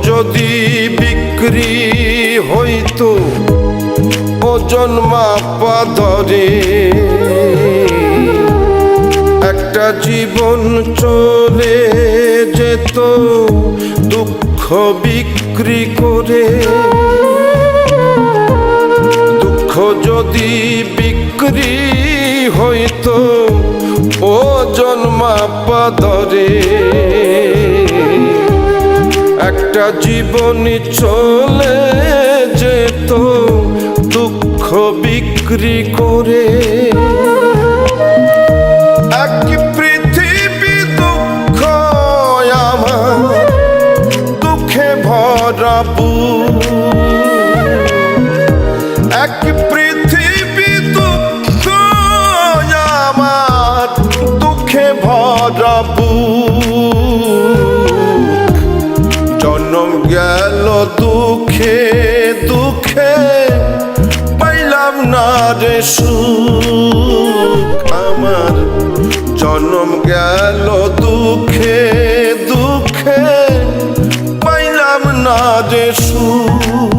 যদি বিক্রি হইতো ওজন মাপা ধরে, একটা জীবন চলে যেত দুঃখ বিক্রি করে। দুঃখ যদি বিক্রি হইতো ওজন মাপা ধরে, একটা জীবনী চলে যেত দুঃখ বিক্রি করে। এক পৃথিবী দুঃখ আমার দুঃখে ভরা বুক, এক পৃথিবী দুঃখ আমার দুঃখে ভরা বুক। জন্ম গেল দুঃখে দুঃখে পাইলাম না রে সুখ আমার, জন্ম গেল দুঃখে দুঃখে পাইলাম না রে সুখ।